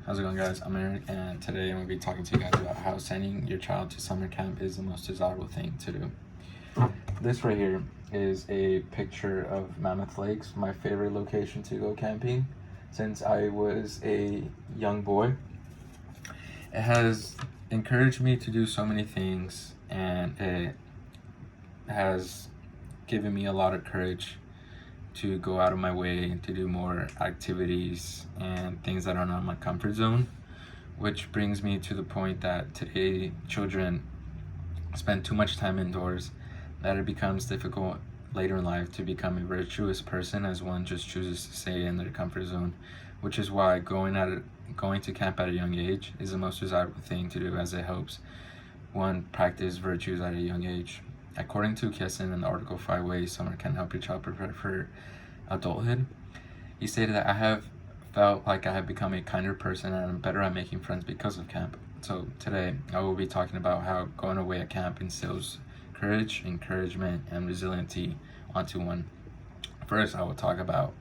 How's it going, guys? I'm Eric, and today I'm going to be talking to you guys about how sending your child to summer camp is the most desirable thing to do. This right here is a picture of Mammoth Lakes, my favorite location to go camping since I was a young boy. It has encouraged me to do so many things, and it has given me a lot of courage to go out of my way to do more activities and things that are not my comfort zone, which brings me to the point that today children spend too much time indoors that it becomes difficult later in life to become a virtuous person as one just chooses to stay in their comfort zone, which is why going to camp at a young age is the most desirable thing to do, as it helps one practice virtues at a young age. According to Kessin in Article 5 Ways Summer Can Help Your Child Prepare for Adulthood, he stated that I have felt like I have become a kinder person and I'm better at making friends because of camp. So today I will be talking about how going away at camp instills courage, encouragement, and resiliency onto one. First, I will talk about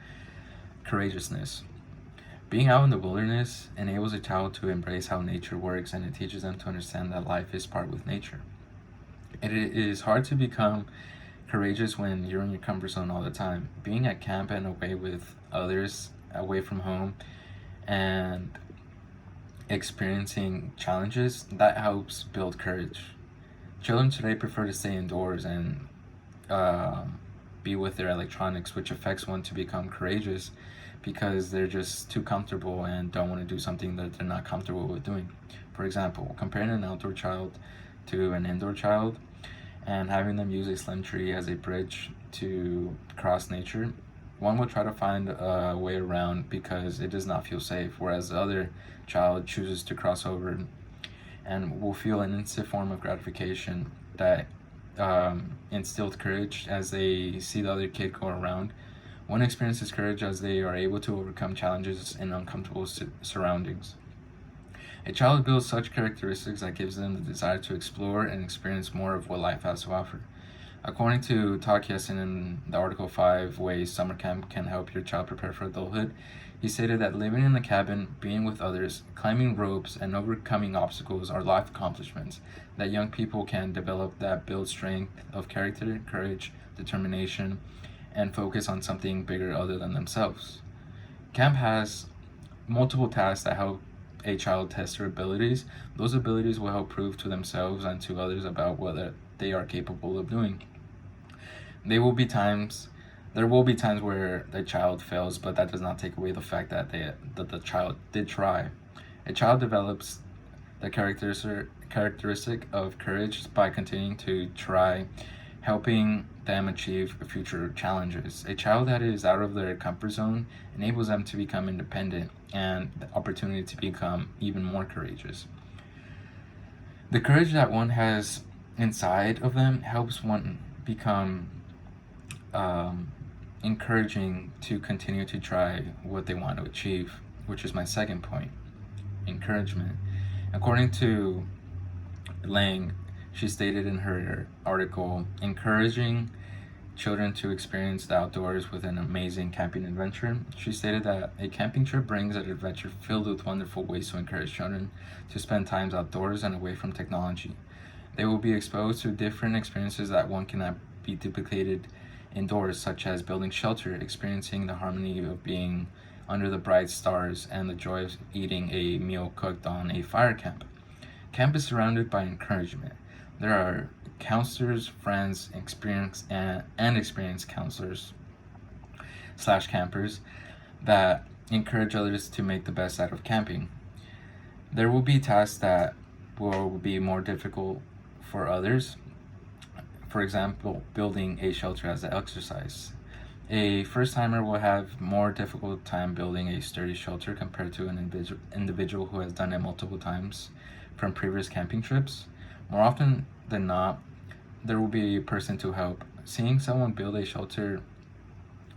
courageousness. Being out in the wilderness enables a child to embrace how nature works, and it teaches them to understand that life is part with nature. It is hard to become courageous when you're in your comfort zone all the time. Being at camp and away with others, away from home, and experiencing challenges, that helps build courage. Children today prefer to stay indoors and be with their electronics, which affects one to become courageous because they're just too comfortable and don't want to do something that they're not comfortable with doing. For example, comparing an outdoor child to an indoor child and having them use a slim tree as a bridge to cross nature, one will try to find a way around because it does not feel safe, whereas the other child chooses to cross over and will feel an instant form of gratification that instilled courage as they see the other kid go around. One experiences courage as they are able to overcome challenges in uncomfortable surroundings. A child builds such characteristics that gives them the desire to explore and experience more of what life has to offer. According to Todd Kessin in the Article 5 Ways Summer Camp Can Help Your Child Prepare for Adulthood, he stated that living in the cabin, being with others, climbing ropes, and overcoming obstacles are life accomplishments that young people can develop that build strength of character, courage, determination, and focus on something bigger other than themselves. Camp has multiple tasks that help a child test their abilities. Those abilities will help prove to themselves and to others about what they are capable of doing. There will be times where the child fails, but that does not take away the fact that the child did try. A child develops the characteristic of courage by continuing to try, helping them achieve future challenges. A child that is out of their comfort zone enables them to become independent and the opportunity to become even more courageous. The courage that one has inside of them helps one become encouraging to continue to try what they want to achieve, which is my second point, encouragement. According to Lang, she stated in her article, encouraging children to experience the outdoors with an amazing camping adventure. She stated that a camping trip brings an adventure filled with wonderful ways to encourage children to spend times outdoors and away from technology. They will be exposed to different experiences that one cannot be duplicated indoors, such as building shelter, experiencing the harmony of being under the bright stars, and the joy of eating a meal cooked on a fire camp. Camp is surrounded by encouragement. There are counselors, friends, experienced counselors / campers that encourage others to make the best out of camping. There will be tasks that will be more difficult for others. For example, building a shelter as an exercise. A first-timer will have more difficult time building a sturdy shelter compared to an individual who has done it multiple times from previous camping trips. More often than not, there will be a person to help. Seeing someone build a shelter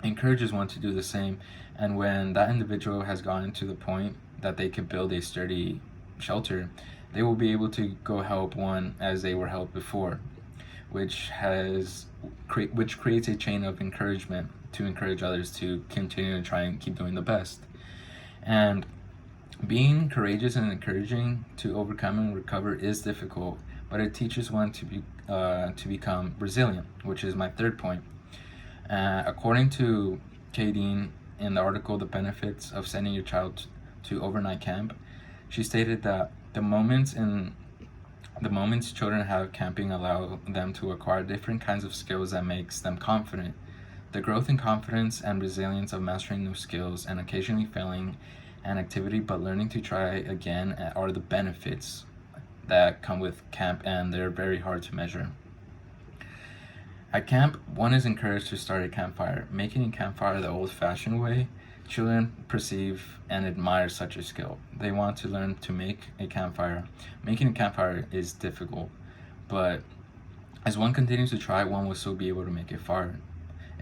encourages one to do the same, and when that individual has gotten to the point that they could build a sturdy shelter, they will be able to go help one as they were helped before, which creates a chain of encouragement to encourage others to continue to try and keep doing the best. And Being courageous and encouraging to overcome and recover is difficult, but it teaches one to become resilient, which is my third point. According to Kadeen in the article "The Benefits of Sending Your Child to Overnight Camp," she stated that the moments children have camping allow them to acquire different kinds of skills that makes them confident. The growth in confidence and resilience of mastering new skills and occasionally failing an activity but learning to try again are the benefits that come with camp, and they're very hard to measure. At camp, one is encouraged to start a campfire. Making a campfire the old-fashioned way, children perceive and admire such a skill. They want to learn to make a campfire. Making a campfire is difficult, but as one continues to try, one will still be able to make a fire.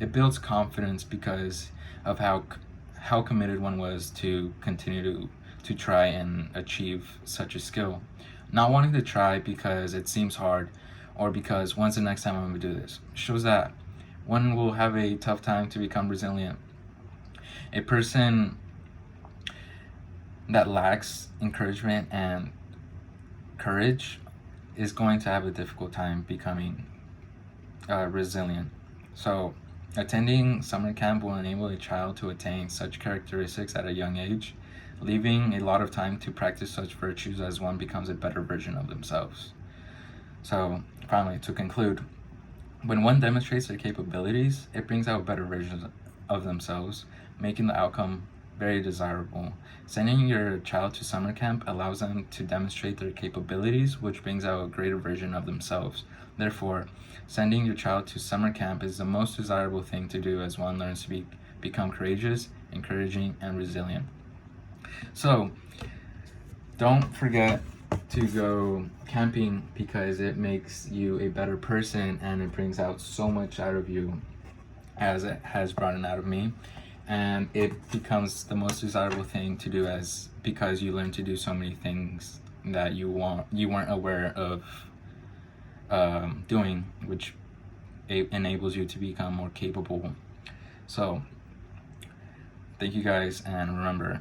It builds confidence because of how committed one was to continue to try and achieve such a skill. Not wanting to try because it seems hard or because when's the next time I'm going to do this shows that one will have a tough time to become resilient. A person that lacks encouragement and courage is going to have a difficult time becoming resilient. So, attending summer camp will enable a child to attain such characteristics at a young age, leaving a lot of time to practice such virtues as one becomes a better version of themselves. So, finally, to conclude, when one demonstrates their capabilities, it brings out better versions of themselves, making the outcome very desirable. Sending your child to summer camp allows them to demonstrate their capabilities, which brings out a greater version of themselves. Therefore, sending your child to summer camp is the most desirable thing to do as one learns to become courageous, encouraging, and resilient. So, don't forget to go camping because it makes you a better person and it brings out so much out of you as it has brought it out of me, and it becomes the most desirable thing to do as because you learn to do so many things that you weren't aware of doing, which enables you to become more capable. So thank you guys, and remember,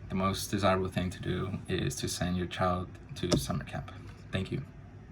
the most desirable thing to do is to send your child to summer camp. Thank you.